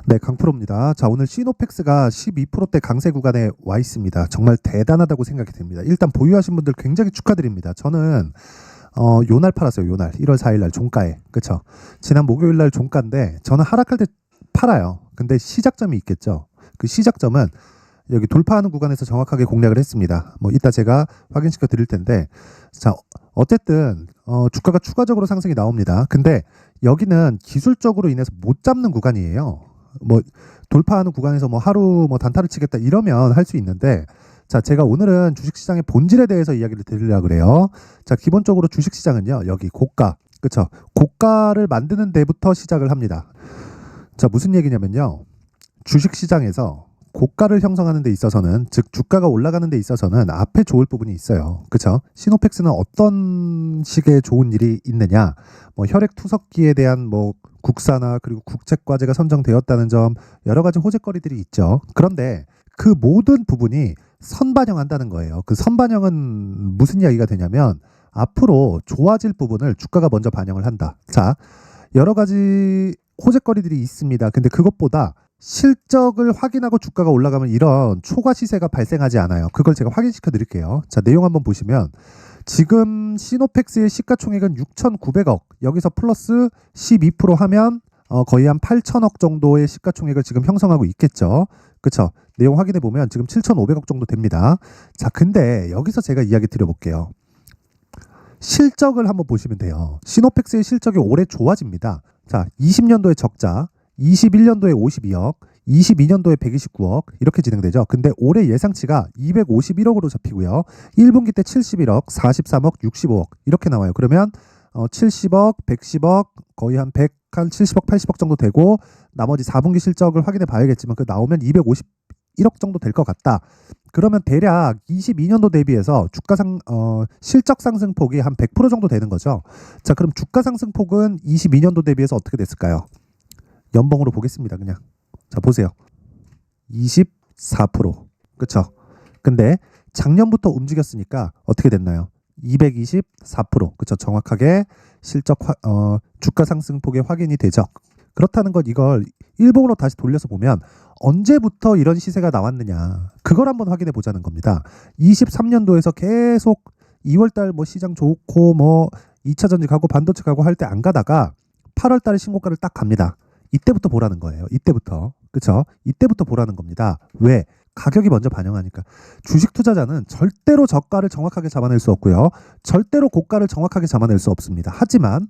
네, 강프로입니다. 자, 오늘 시노펙스가 12%대 강세 구간에 와 있습니다. 정말 대단하다고 생각이 됩니다. 일단 보유하신 분들 굉장히 축하드립니다. 저는 요날 팔았어요. 요날 1월 4일 날 종가에. 그쵸? 지난 목요일 날 종가인데 저는 하락할 때 팔아요. 근데 시작점이 있겠죠. 그 시작점은 여기 돌파하는 구간에서 정확하게 공략을 했습니다. 뭐 이따 제가 확인시켜 드릴 텐데, 자, 어쨌든 주가가 추가적으로 상승이 나옵니다. 근데 여기는 기술적으로 인해서 못 잡는 구간이에요. 뭐 돌파하는 구간에서 뭐 하루 뭐 단타를 치겠다 이러면 할 수 있는데, 자, 제가 오늘은 주식시장의 본질에 대해서 이야기를 드리려고 그래요. 자, 기본적으로 주식시장은요, 여기 고가, 그쵸? 고가를 만드는 데부터 시작을 합니다. 자, 무슨 얘기냐면요, 주식시장에서 고가를 형성하는 데 있어서는, 즉 주가가 올라가는 데 있어서는 앞에 좋을 부분이 있어요. 그쵸? 시노펙스는 어떤 식의 좋은 일이 있느냐, 뭐 혈액 투석기에 대한 뭐 국산화 그리고 국책과제가 선정되었다는 점, 여러 가지 호재거리들이 있죠. 그런데 그 모든 부분이 선반영한다는 거예요. 그 선반영은 무슨 이야기가 되냐면, 앞으로 좋아질 부분을 주가가 먼저 반영을 한다. 자, 여러 가지 호재거리들이 있습니다. 근데 그것보다 실적을 확인하고 주가가 올라가면 이런 초과 시세가 발생하지 않아요. 그걸 제가 확인시켜 드릴게요. 자, 내용 한번 보시면, 지금 시노펙스의 시가총액은 6,900억, 여기서 플러스 12% 하면 거의 한 8천억 정도의 시가총액을 지금 형성하고 있겠죠. 그쵸? 내용 확인해 보면 지금 7,500억 정도 됩니다. 자, 근데 여기서 제가 이야기 드려볼게요. 실적을 한번 보시면 돼요. 시노펙스의 실적이 올해 좋아집니다. 자, 20년도에 적자, 21년도에 52억, 22년도에 129억 이렇게 진행되죠. 근데 올해 예상치가 251억으로 잡히고요. 1분기 때 71억, 43억, 65억 이렇게 나와요. 그러면 70억, 110억, 거의 한 100, 한 70억, 80억 정도 되고, 나머지 4분기 실적을 확인해 봐야겠지만 그 나오면 251억 정도 될 것 같다. 그러면 대략 22년도 대비해서 실적 상승폭이 한 100% 정도 되는 거죠. 자, 그럼 주가 상승폭은 22년도 대비해서 어떻게 됐을까요? 연봉으로 보겠습니다. 그냥. 자, 보세요. 24%. 그쵸? 근데 작년부터 움직였으니까 어떻게 됐나요? 224%. 그쵸? 정확하게 주가 상승폭의 확인이 되죠. 그렇다는 건 이걸 일봉으로 다시 돌려서 보면 언제부터 이런 시세가 나왔느냐, 그걸 한번 확인해 보자는 겁니다. 23년도에서 계속 2월달 뭐 시장 좋고 뭐 2차 전지 가고 반도체 가고 할 때 안 가다가 8월달에 신고가를 딱 갑니다. 이때부터 보라는 거예요. 이때부터. 그쵸? 이때부터 보라는 겁니다. 왜? 가격이 먼저 반영하니까. 주식 투자자는 절대로 저가를 정확하게 잡아낼 수 없고요. 절대로 고가를 정확하게 잡아낼 수 없습니다. 하지만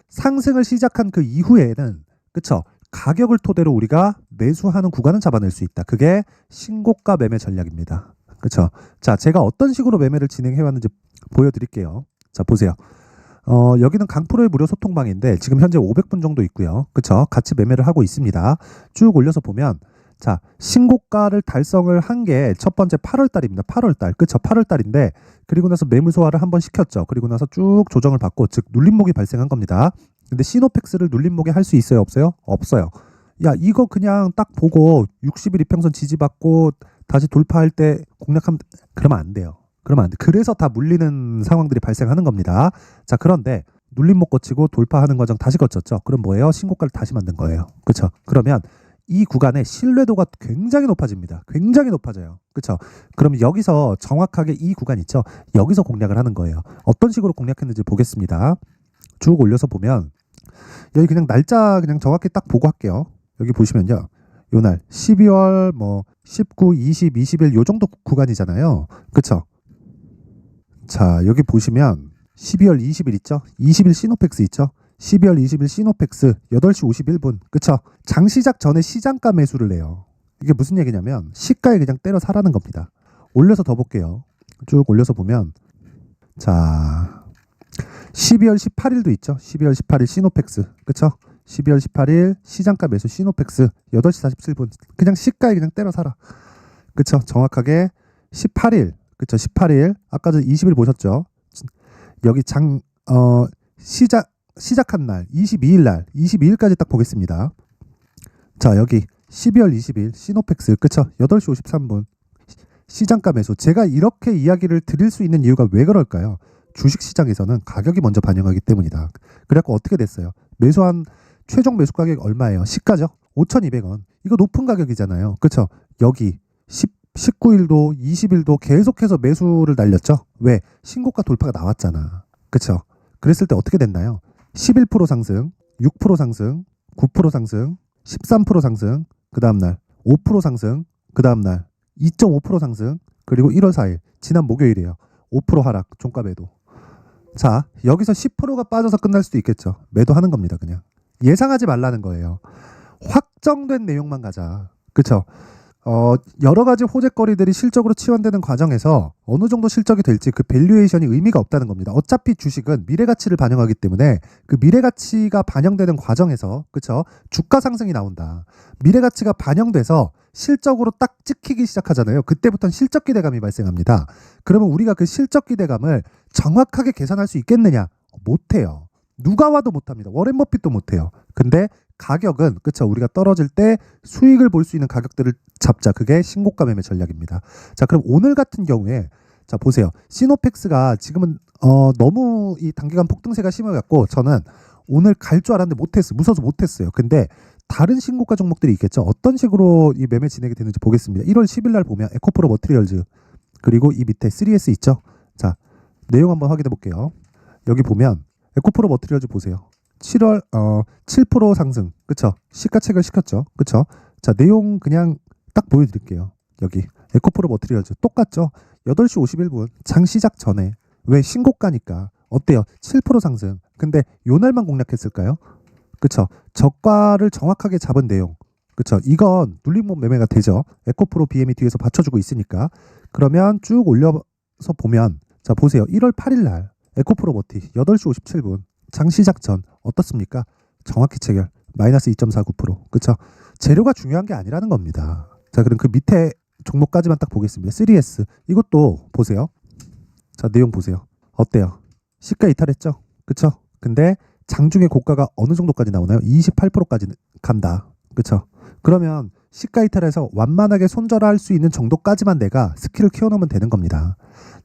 상승을 시작한 그 이후에는, 그쵸? 가격을 토대로 우리가 매수하는 구간은 잡아낼 수 있다. 그게 신고가 매매 전략입니다. 그쵸? 자, 제가 어떤 식으로 매매를 진행해 왔는지 보여드릴게요. 자, 보세요. 여기는 강프로의 무료 소통방인데 지금 현재 500분 정도 있고요. 그쵸? 같이 매매를 하고 있습니다. 쭉 올려서 보면, 자, 신고가를 달성을 한 게 첫 번째 8월달입니다. 8월달. 그쵸? 8월달인데, 그리고 나서 매물 소화를 한번 시켰죠. 그리고 나서 쭉 조정을 받고, 즉 눌림목이 발생한 겁니다. 근데 시노펙스를 눌림목에 할 수 있어요? 없어요? 없어요. 야, 이거 그냥 딱 보고 60일 이평선 지지받고 다시 돌파할 때 공략하면, 그러면 안 돼요. 그러면 안 돼. 그래서 다 물리는 상황들이 발생하는 겁니다. 자, 그런데 눌림목 거치고 돌파하는 과정 다시 거쳤죠. 그럼 뭐예요? 신고가를 다시 만든 거예요. 그렇죠? 그러면 이 구간의 신뢰도가 굉장히 높아집니다. 굉장히 높아져요. 그렇죠? 그럼 여기서 정확하게 이 구간 있죠? 여기서 공략을 하는 거예요. 어떤 식으로 공략했는지 보겠습니다. 쭉 올려서 보면, 여기 그냥 날짜 그냥 정확히 딱 보고 할게요. 여기 보시면요, 요날 12월 뭐 19, 20, 21 요 정도 구간이잖아요. 그렇죠? 자, 여기 보시면 12월 20일 있죠? 20일 시노펙스 있죠? 12월 20일 시노펙스 8시 51분. 그쵸? 장 시작 전에 시장가 매수를 해요. 이게 무슨 얘기냐면 시가에 그냥 때려 사라는 겁니다. 올려서 더 볼게요. 쭉 올려서 보면, 자, 12월 18일도 있죠? 12월 18일 시노펙스. 그쵸? 12월 18일 시장가 매수 시노펙스 8시 47분. 그냥 시가에 그냥 때려 사라. 그쵸? 정확하게 18일. 그쵸? 18일. 아까 전 20일 보셨죠? 여기 시작한 날 22일 날 22일까지 딱 보겠습니다. 자, 여기 12월 20일 시노펙스. 그쵸? 8시 53분. 시장가 매수. 제가 이렇게 이야기를 드릴 수 있는 이유가 왜 그럴까요? 주식시장에서는 가격이 먼저 반영하기 때문이다. 그래갖고 어떻게 됐어요? 매수한 최종 매수 가격 얼마예요? 시가죠? 5,200원. 이거 높은 가격이잖아요. 그쵸? 여기 19일도 20일도 계속해서 매수를 날렸죠. 왜? 신고가 돌파가 나왔잖아. 그쵸? 그랬을 때 어떻게 됐나요? 11% 상승, 6% 상승, 9% 상승, 13% 상승, 그 다음날 5% 상승, 그 다음날 2.5% 상승, 그리고 1월 4일 지난 목요일이에요. 5% 하락, 종가 매도. 자, 여기서 10%가 빠져서 끝날 수도 있겠죠. 매도하는 겁니다. 그냥 예상하지 말라는 거예요. 확정된 내용만 가자. 그쵸? 여러 가지 호재거리들이 실적으로 치환되는 과정에서 어느 정도 실적이 될지 그 밸류에이션이 의미가 없다는 겁니다. 어차피 주식은 미래가치를 반영하기 때문에 그 미래가치가 반영되는 과정에서, 그쵸? 주가 상승이 나온다. 미래가치가 반영돼서 실적으로 딱 찍히기 시작하잖아요. 그때부터는 실적 기대감이 발생합니다. 그러면 우리가 그 실적 기대감을 정확하게 계산할 수 있겠느냐? 못해요. 누가 와도 못합니다. 워렌 버핏도 못해요. 근데 가격은, 그쵸, 우리가 떨어질 때 수익을 볼 수 있는 가격들을 잡자. 그게 신고가 매매 전략입니다. 자, 그럼 오늘 같은 경우에 자 보세요. 시노펙스가 지금은 너무 이 단기간 폭등세가 심해갖고 저는 오늘 갈 줄 알았는데 못했어요. 무서워서 못했어요. 근데 다른 신고가 종목들이 있겠죠. 어떤 식으로 이 매매 진행이 되는지 보겠습니다. 1월 10일 날 보면 에코프로 머티리얼즈, 그리고 이 밑에 3S 있죠. 자, 내용 한번 확인해 볼게요. 여기 보면 에코프로 머티리얼즈 보세요. 7월 7% 상승. 그쵸? 시가책을 시켰죠. 그쵸? 자, 내용 그냥 딱 보여드릴게요. 여기 에코프로 머티리얼즈 똑같죠? 8시 51분 장 시작 전에. 왜? 신고가니까. 어때요? 7% 상승. 근데 요 날만 공략했을까요? 그쵸? 저가를 정확하게 잡은 내용. 그쵸? 이건 눌림목 매매가 되죠. 에코프로 BM이 뒤에서 받쳐주고 있으니까. 그러면 쭉 올려서 보면, 자 보세요. 1월 8일 날 에코프로 머티 8시 57분 장 시작 전 어떻습니까? 정확히 체결 마이너스 2.49%. 그쵸? 재료가 중요한 게 아니라는 겁니다. 자, 그럼 그 밑에 종목까지만 딱 보겠습니다. 3S 이것도 보세요. 자, 내용 보세요. 어때요? 시가 이탈했죠? 그쵸? 근데 장중에 고가가 어느 정도까지 나오나요? 28%까지 간다. 그쵸? 그러면 시가 이탈해서 완만하게 손절할 수 있는 정도까지만 내가 스킬을 키워놓으면 되는 겁니다.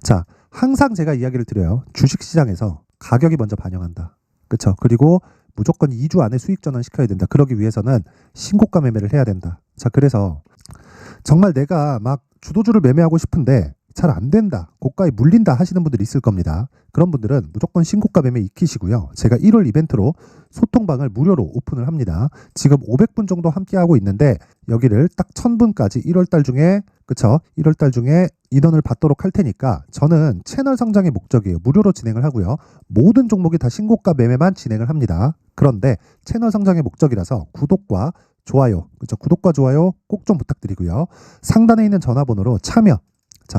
자, 항상 제가 이야기를 드려요. 주식시장에서 가격이 먼저 반영한다. 그쵸? 그리고 무조건 2주 안에 수익 전환 시켜야 된다. 그러기 위해서는 신고가 매매를 해야 된다. 자, 그래서 정말 내가 막 주도주를 매매하고 싶은데 잘 안 된다, 고가에 물린다 하시는 분들이 있을 겁니다. 그런 분들은 무조건 신고가 매매 익히시고요. 제가 1월 이벤트로 소통방을 무료로 오픈을 합니다. 지금 500분 정도 함께하고 있는데 여기를 딱 1000분까지 1월달 중에, 그쵸? 1월달 중에 인원을 받도록 할 테니까 저는 채널 성장의 목적이에요. 무료로 진행을 하고요. 모든 종목이 다 신고가 매매만 진행을 합니다. 그런데 채널 성장의 목적이라서 구독과 좋아요, 그쵸? 구독과 좋아요 꼭 좀 부탁드리고요. 상단에 있는 전화번호로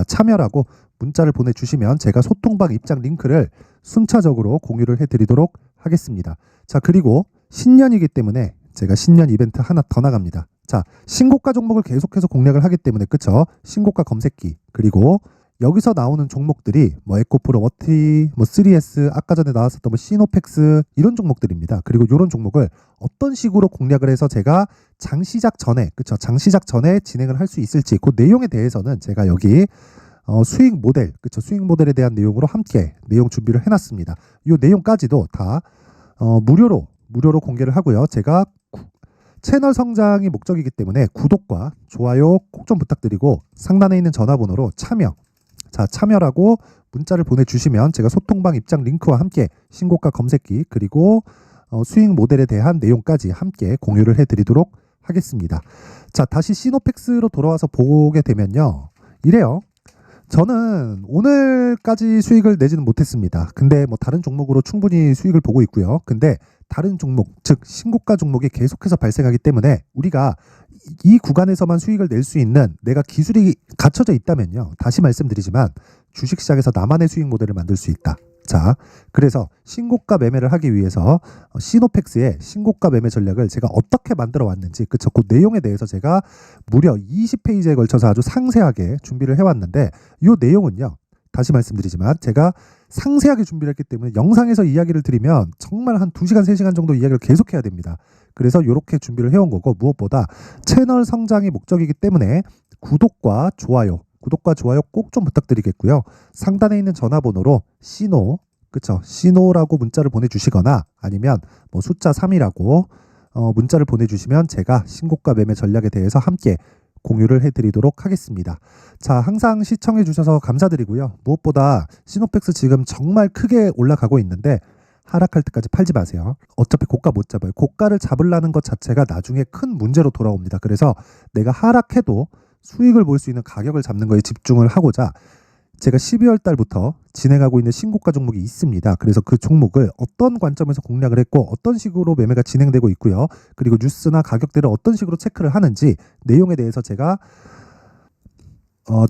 참여라고 문자를 보내주시면 제가 소통방 입장 링크를 순차적으로 공유를 해드리도록 하겠습니다. 자, 그리고 신년이기 때문에 제가 신년 이벤트 하나 더 나갑니다. 자, 신고가 종목을 계속해서 공략을 하기 때문에, 그쵸? 신고가 검색기, 그리고 여기서 나오는 종목들이 뭐 에코프로 머티, 뭐 3S, 아까 전에 나왔었던 뭐 시노펙스, 이런 종목들입니다. 그리고 이런 종목을 어떤 식으로 공략을 해서 제가 장 시작 전에, 그쵸? 장 시작 전에 진행을 할 수 있을지 그 내용에 대해서는 제가 여기 수익 모델, 그쵸? 수익 모델에 대한 내용으로 함께 내용 준비를 해놨습니다. 이 내용까지도 다 무료로 공개를 하고요. 제가 채널 성장이 목적이기 때문에 구독과 좋아요 꼭 좀 부탁드리고 상단에 있는 전화번호로 참여라고 문자를 보내주시면 제가 소통방 입장 링크와 함께 신고가 검색기, 그리고 수익 모델에 대한 내용까지 함께 공유를 해드리도록 하겠습니다. 자, 다시 시노펙스로 돌아와서 보게 되면요, 이래요. 저는 오늘까지 수익을 내지는 못했습니다. 근데 뭐 다른 종목으로 충분히 수익을 보고 있고요. 근데 다른 종목, 즉 신고가 종목이 계속해서 발생하기 때문에 우리가 이 구간에서만 수익을 낼 수 있는 내가 기술이 갖춰져 있다면요, 다시 말씀드리지만 주식시장에서 나만의 수익 모델을 만들 수 있다. 자, 그래서 신고가 매매를 하기 위해서 시노펙스의 신고가 매매 전략을 제가 어떻게 만들어 왔는지, 그쵸? 그 내용에 대해서 제가 무려 20페이지에 걸쳐서 아주 상세하게 준비를 해왔는데, 이 내용은요, 다시 말씀드리지만 제가 상세하게 준비를 했기 때문에 영상에서 이야기를 드리면 정말 한 2시간, 3시간 정도 이야기를 계속해야 됩니다. 그래서 이렇게 준비를 해온 거고, 무엇보다 채널 성장이 목적이기 때문에 구독과 좋아요 꼭 좀 부탁드리겠고요. 상단에 있는 전화번호로 그쵸? 시노라고 문자를 보내주시거나 아니면 뭐 숫자 3이라고 문자를 보내주시면 제가 신고가 매매 전략에 대해서 함께 공유를 해드리도록 하겠습니다. 자, 항상 시청해주셔서 감사드리고요. 무엇보다 시노펙스 지금 정말 크게 올라가고 있는데 하락할 때까지 팔지 마세요. 어차피 고가 못 잡아요. 고가를 잡으려는 것 자체가 나중에 큰 문제로 돌아옵니다. 그래서 내가 하락해도 수익을 볼 수 있는 가격을 잡는 거에 집중을 하고자 제가 12월 달부터 진행하고 있는 신고가 종목이 있습니다. 그래서 그 종목을 어떤 관점에서 공략을 했고 어떤 식으로 매매가 진행되고 있고요. 그리고 뉴스나 가격대를 어떤 식으로 체크를 하는지 내용에 대해서 제가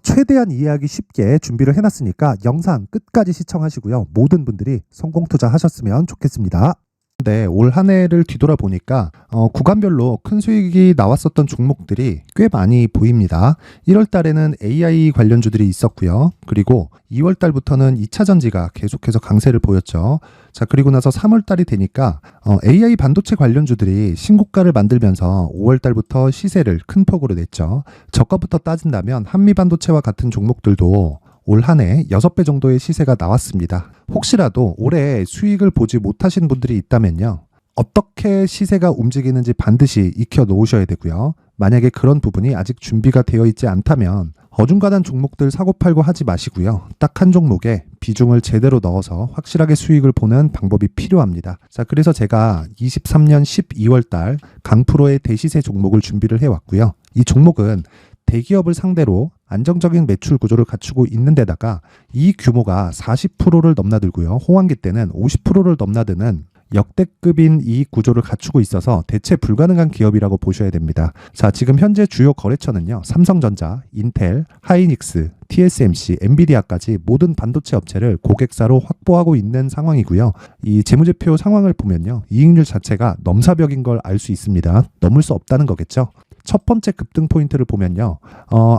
최대한 이해하기 쉽게 준비를 해놨으니까 영상 끝까지 시청하시고요. 모든 분들이 성공 투자하셨으면 좋겠습니다. 네, 올 한 해를 뒤돌아보니까 구간별로 큰 수익이 나왔었던 종목들이 꽤 많이 보입니다. 1월 달에는 AI 관련주들이 있었고요. 그리고 2월 달부터는 2차 전지가 계속해서 강세를 보였죠. 자, 그리고 나서 3월 달이 되니까 AI 반도체 관련주들이 신고가를 만들면서 5월 달부터 시세를 큰 폭으로 냈죠. 저가부터 따진다면 한미 반도체와 같은 종목들도 올 한 해 6배 정도의 시세가 나왔습니다. 혹시라도 올해 수익을 보지 못하신 분들이 있다면요. 어떻게 시세가 움직이는지 반드시 익혀 놓으셔야 되고요. 만약에 그런 부분이 아직 준비가 되어 있지 않다면 어중간한 종목들 사고팔고 하지 마시고요. 딱 한 종목에 비중을 제대로 넣어서 확실하게 수익을 보는 방법이 필요합니다. 자, 그래서 제가 23년 12월 달 강프로의 대시세 종목을 준비를 해왔고요. 이 종목은 대기업을 상대로 안정적인 매출 구조를 갖추고 있는 데다가 이 규모가 40%를 넘나들고요. 호황기 때는 50%를 넘나드는 역대급인 이익 구조를 갖추고 있어서 대체 불가능한 기업이라고 보셔야 됩니다. 자, 지금 현재 주요 거래처는요. 삼성전자, 인텔, 하이닉스, TSMC, 엔비디아까지 모든 반도체 업체를 고객사로 확보하고 있는 상황이고요. 이 재무제표 상황을 보면요. 이익률 자체가 넘사벽인 걸 알 수 있습니다. 넘을 수 없다는 거겠죠. 첫 번째 급등 포인트를 보면요.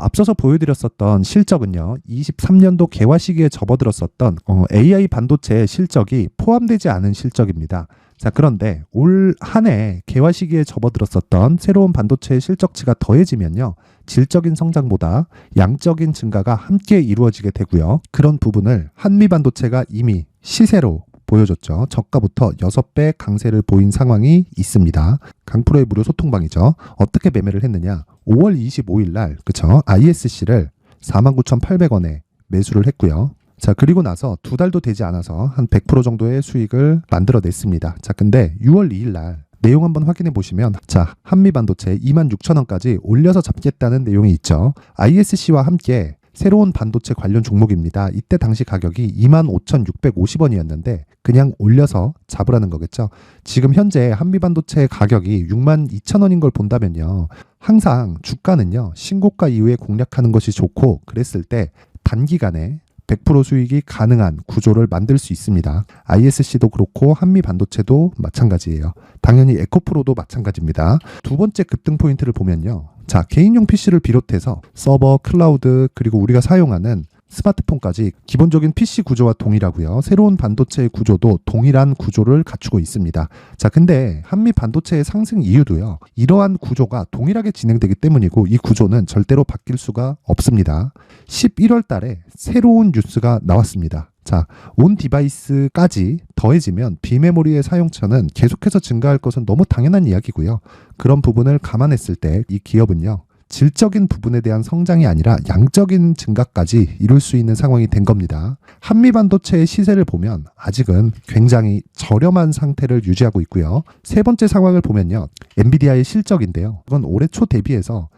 앞서서 보여드렸었던 실적은요. 23년도 개화 시기에 접어들었었던 AI 반도체의 실적이 포함되지 않은 실적입니다. 자, 그런데 올 한 해 개화 시기에 접어들었었던 새로운 반도체의 실적치가 더해지면요. 질적인 성장보다 양적인 증가가 함께 이루어지게 되고요. 그런 부분을 한미 반도체가 이미 시세로 보여줬죠. 저가부터 6배 강세를 보인 상황이 있습니다. 강프로의 무료 소통방이죠. 어떻게 매매를 했느냐. 5월 25일 날 그쵸? ISC를 49,800원에 매수를 했고요. 자, 그리고 나서 2달도 되지 않아서 한 100% 정도의 수익을 만들어냈습니다. 자, 근데 6월 2일 날 내용 한번 확인해 보시면 자, 한미반도체 26,000원까지 올려서 잡겠다는 내용이 있죠. ISC와 함께 새로운 반도체 관련 종목입니다. 이때 당시 가격이 25,650원이었는데 그냥 올려서 잡으라는 거겠죠. 지금 현재 한미반도체 가격이 62,000원인 걸 본다면요. 항상 주가는요. 신고가 이후에 공략하는 것이 좋고 그랬을 때 단기간에 100% 수익이 가능한 구조를 만들 수 있습니다. ISC도 그렇고 한미반도체도 마찬가지예요. 당연히 에코프로도 마찬가지입니다. 두 번째 급등 포인트를 보면요. 자, 개인용 PC를 비롯해서 서버, 클라우드, 그리고 우리가 사용하는 스마트폰까지 기본적인 PC 구조와 동일하고요. 새로운 반도체의 구조도 동일한 구조를 갖추고 있습니다. 자, 근데 한미 반도체의 상승 이유도요. 이러한 구조가 동일하게 진행되기 때문이고 이 구조는 절대로 바뀔 수가 없습니다. 11월 달에 새로운 뉴스가 나왔습니다. 자, 온 디바이스까지 더해지면 비메모리의 사용처는 계속해서 증가할 것은 너무 당연한 이야기고요. 그런 부분을 감안했을 때 이 기업은요. 질적인 부분에 대한 성장이 아니라 양적인 증가까지 이룰 수 있는 상황이 된 겁니다. 한미반도체의 시세를 보면 아직은 굉장히 저렴한 상태를 유지하고 있고요. 세 번째 상황을 보면요. 엔비디아의 실적인데요. 이건 올해 초 대비해서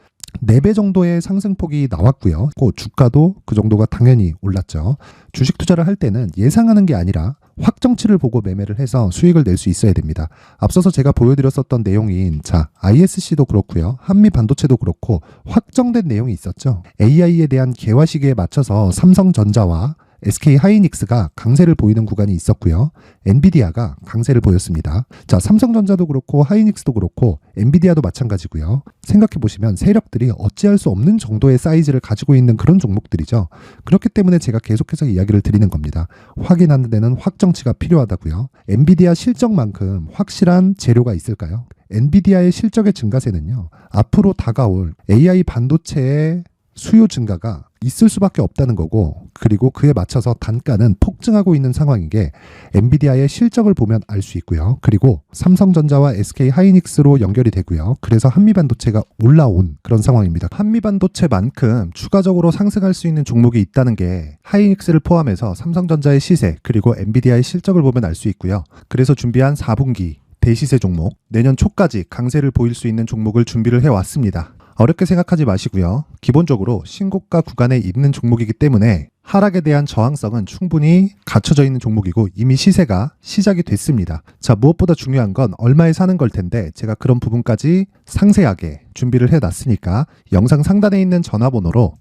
4배 정도의 상승폭이 나왔고요. 그 주가도 그 정도가 당연히 올랐죠. 주식 투자를 할 때는 예상하는 게 아니라 확정치를 보고 매매를 해서 수익을 낼 수 있어야 됩니다. 앞서서 제가 보여드렸었던 내용인 자, ISC도 그렇고요. 한미 반도체도 그렇고 확정된 내용이 있었죠. AI에 대한 개화 시기에 맞춰서 삼성전자와 SK 하이닉스가 강세를 보이는 구간이 있었고요. 엔비디아가 강세를 보였습니다. 자, 삼성전자도 그렇고 하이닉스도 그렇고 엔비디아도 마찬가지고요. 생각해 보시면 세력들이 어찌할 수 없는 정도의 사이즈를 가지고 있는 그런 종목들이죠. 그렇기 때문에 제가 계속해서 이야기를 드리는 겁니다. 확인하는 데는 확정치가 필요하다고요. 엔비디아 실적만큼 확실한 재료가 있을까요? 엔비디아의 실적의 증가세는요. 앞으로 다가올 AI 반도체의 수요 증가가 있을 수밖에 없다는 거고, 그리고 그에 맞춰서 단가는 폭증하고 있는 상황인 게 엔비디아의 실적을 보면 알 수 있고요. 그리고 삼성전자와 SK 하이닉스로 연결이 되고요. 그래서 한미반도체가 올라온 그런 상황입니다. 한미반도체만큼 추가적으로 상승할 수 있는 종목이 있다는 게 하이닉스를 포함해서 삼성전자의 시세 그리고 엔비디아의 실적을 보면 알 수 있고요. 그래서 준비한 4분기 대시세 종목, 내년 초까지 강세를 보일 수 있는 종목을 준비를 해왔습니다. 어렵게 생각하지 마시고요. 기본적으로 신고가 구간에 있는 종목이기 때문에 하락에 대한 저항성은 충분히 갖춰져 있는 종목이고 이미 시세가 시작이 됐습니다. 자, 무엇보다 중요한 건 얼마에 사는 걸 텐데 제가 그런 부분까지 상세하게 준비를 해놨으니까 영상 상단에 있는 전화번호로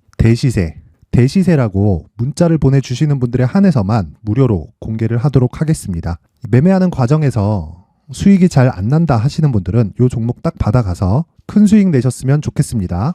대시세라고 문자를 보내주시는 분들에 한해서만 무료로 공개를 하도록 하겠습니다. 매매하는 과정에서 수익이 잘 안 난다 하시는 분들은 이 종목 딱 받아가서 큰 수익 내셨으면 좋겠습니다.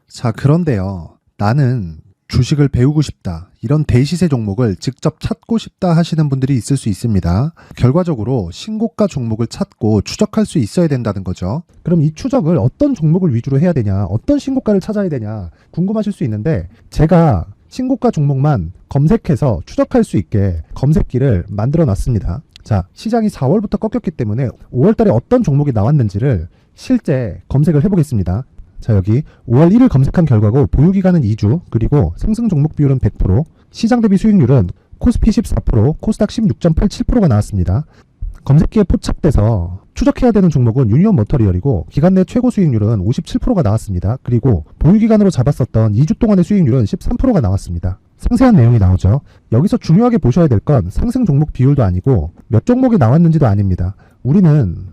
자, 그런데요. 나는 주식을 배우고 싶다. 이런 대시세 종목을 직접 찾고 싶다 하시는 분들이 있을 수 있습니다. 결과적으로 신고가 종목을 찾고 추적할 수 있어야 된다는 거죠. 그럼 이 추적을 어떤 종목을 위주로 해야 되냐, 어떤 신고가를 찾아야 되냐 궁금하실 수 있는데 제가 신고가 종목만 검색해서 추적할 수 있게 검색기를 만들어 놨습니다. 자, 시장이 4월부터 꺾였기 때문에 5월 달에 어떤 종목이 나왔는지를 실제 검색을 해보겠습니다. 자, 여기 5월 1일 검색한 결과고 보유기간은 2주, 그리고 상승 종목 비율은 100%, 시장 대비 수익률은 코스피 14%, 코스닥 16.87%가 나왔습니다. 검색기에 포착돼서 추적해야 되는 종목은 유니온 머터리얼이고 기간 내 최고 수익률은 57%가 나왔습니다. 그리고 보유기간으로 잡았었던 2주 동안의 수익률은 13%가 나왔습니다. 상세한 내용이 나오죠. 여기서 중요하게 보셔야 될 건 상승 종목 비율도 아니고 몇 종목이 나왔는지도 아닙니다. 우리는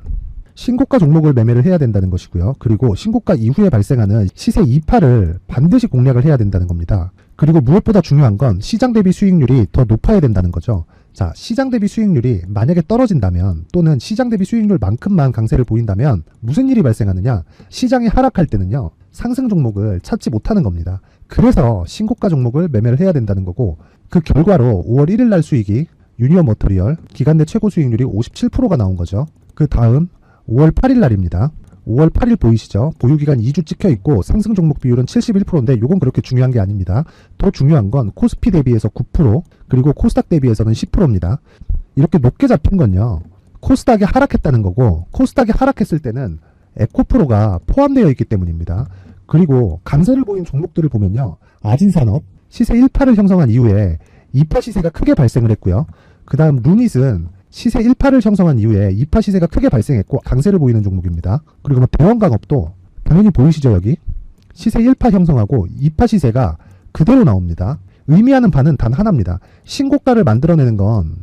신고가 종목을 매매를 해야 된다는 것이고요. 그리고 신고가 이후에 발생하는 시세 이파를 반드시 공략을 해야 된다는 겁니다. 그리고 무엇보다 중요한 건 시장 대비 수익률이 더 높아야 된다는 거죠. 자, 시장 대비 수익률이 만약에 떨어진다면 또는 시장 대비 수익률만큼만 강세를 보인다면 무슨 일이 발생하느냐? 시장이 하락할 때는요. 상승 종목을 찾지 못하는 겁니다. 그래서 신고가 종목을 매매를 해야 된다는 거고 그 결과로 5월 1일 날 수익이 유니온 머터리얼 기간 내 최고 수익률이 57%가 나온 거죠. 그 다음 5월 8일 날입니다. 5월 8일 보이시죠? 보유기간 2주 찍혀 있고 상승 종목 비율은 71%인데 이건 그렇게 중요한 게 아닙니다. 더 중요한 건 코스피 대비해서 9% 그리고 코스닥 대비해서는 10%입니다. 이렇게 높게 잡힌 건요. 코스닥이 하락했다는 거고 코스닥이 하락했을 때는 에코프로가 포함되어 있기 때문입니다. 그리고 강세를 보인 종목들을 보면요. 아진산업 시세 1파를 형성한 이후에 2파 시세가 크게 발생을 했고요. 그 다음 루닛은 시세 1파를 형성한 이후에 2파 시세가 크게 발생했고 강세를 보이는 종목입니다. 그리고 뭐 대원강업도 당연히 보이시죠 여기? 시세 1파 형성하고 2파 시세가 그대로 나옵니다. 의미하는 바는 단 하나입니다. 신고가를 만들어내는 건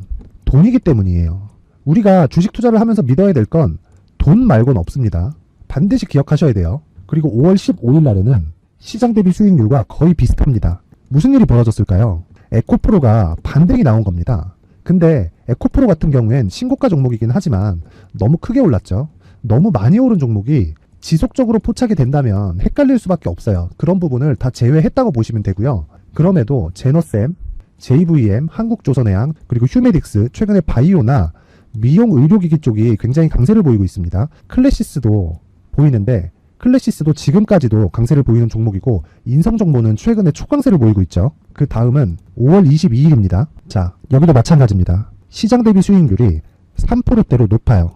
돈이기 때문이에요. 우리가 주식 투자를 하면서 믿어야 될 건 돈 말고는 없습니다. 반드시 기억하셔야 돼요. 그리고 5월 15일 날에는 시장 대비 수익률과 거의 비슷합니다. 무슨 일이 벌어졌을까요? 에코프로가 반등이 나온 겁니다. 근데 에코프로 같은 경우엔 신고가 종목이긴 하지만 너무 크게 올랐죠. 너무 많이 오른 종목이 지속적으로 포착이 된다면 헷갈릴 수밖에 없어요. 그런 부분을 다 제외했다고 보시면 되고요. 그럼에도 제너셈, JVM, 한국조선해양, 그리고 휴메딕스, 최근에 바이오나 미용 의료기기 쪽이 굉장히 강세를 보이고 있습니다. 클래시스도 보이는데 클래시스도 지금까지도 강세를 보이는 종목이고 인성정보는 최근에 초강세를 보이고 있죠. 그 다음은 5월 22일입니다. 자, 여기도 마찬가지입니다. 시장 대비 수익률이 3%대로 높아요.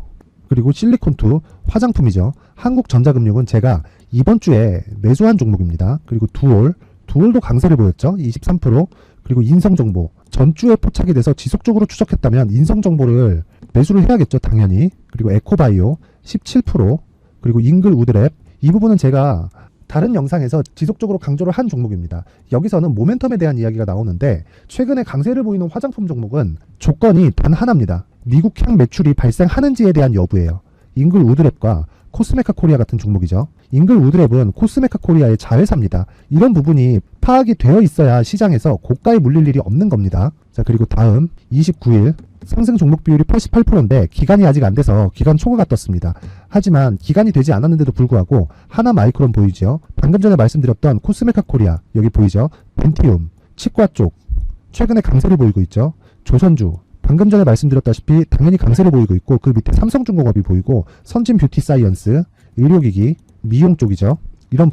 그리고 실리콘2 화장품이죠. 한국전자금융은 제가 이번 주에 매수한 종목입니다. 그리고 두올도 강세를 보였죠. 23%. 그리고 인성정보 전주에 포착이 돼서 지속적으로 추적했다면 인성정보를 매수를 해야겠죠. 당연히. 그리고 에코바이오 17%. 그리고 잉글우드랩 이 부분은 제가 다른 영상에서 지속적으로 강조를 한 종목입니다. 여기서는 모멘텀에 대한 이야기가 나오는데 최근에 강세를 보이는 화장품 종목은 조건이 단 하나입니다. 미국향 매출이 발생하는지에 대한 여부예요. 잉글우드랩과 코스메카 코리아 같은 종목이죠. 잉글우드랩은 코스메카 코리아의 자회사입니다. 이런 부분이 파악이 되어 있어야 시장에서 고가에 물릴 일이 없는 겁니다. 자, 그리고 다음 29일 상승 종목 비율이 88%인데 기간이 아직 안 돼서 기간 초과가 떴습니다. 하지만 기간이 되지 않았는데도 불구하고 하나 마이크론 보이죠. 방금 전에 말씀드렸던 코스메카 코리아 여기 보이죠. 벤티움, 치과 쪽 최근에 강세를 보이고 있죠. 조선주 방금 전에 말씀드렸다시피 당연히 강세를 보이고 있고 그 밑에 삼성중공업이 보이고 선진 뷰티 사이언스, 의료기기, 미용 쪽이죠. 이런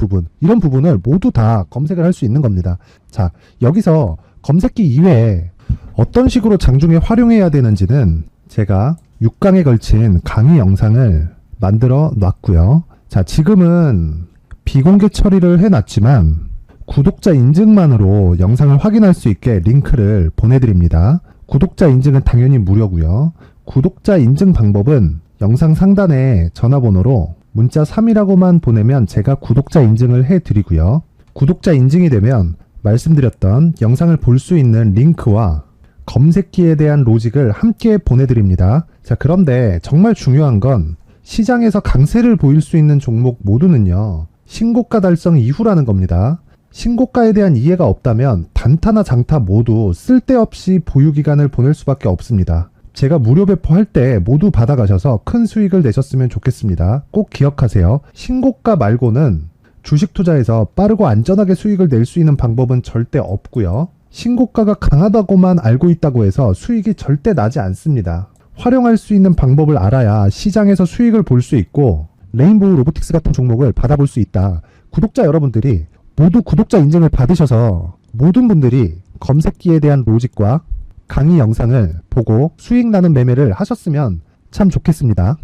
부분을 모두 다 검색을 할 수 있는 겁니다. 자, 여기서 검색기 이외에 어떤 식으로 장중에 활용해야 되는지는 제가 6강에 걸친 강의 영상을 만들어 놨고요. 자, 지금은 비공개 처리를 해놨지만 구독자 인증만으로 영상을 확인할 수 있게 링크를 보내드립니다. 구독자 인증은 당연히 무료고요. 구독자 인증 방법은 영상 상단에 전화번호로 문자 3이라고만 보내면 제가 구독자 인증을 해드리고요. 구독자 인증이 되면 말씀드렸던 영상을 볼 수 있는 링크와 검색기에 대한 로직을 함께 보내드립니다. 자, 그런데 정말 중요한 건 시장에서 강세를 보일 수 있는 종목 모두는요, 신고가 달성 이후라는 겁니다. 신고가에 대한 이해가 없다면 단타나 장타 모두 쓸데없이 보유기간을 보낼 수밖에 없습니다. 제가 무료 배포할 때 모두 받아가셔서 큰 수익을 내셨으면 좋겠습니다. 꼭 기억하세요. 신고가 말고는 주식 투자에서 빠르고 안전하게 수익을 낼 수 있는 방법은 절대 없고요. 신고가가 강하다고만 알고 있다고 해서 수익이 절대 나지 않습니다. 활용할 수 있는 방법을 알아야 시장에서 수익을 볼 수 있고 레인보우 로보틱스 같은 종목을 받아볼 수 있다. 구독자 여러분들이 모두 구독자 인증을 받으셔서 모든 분들이 검색기에 대한 로직과 강의 영상을 보고 수익 나는 매매를 하셨으면 참 좋겠습니다.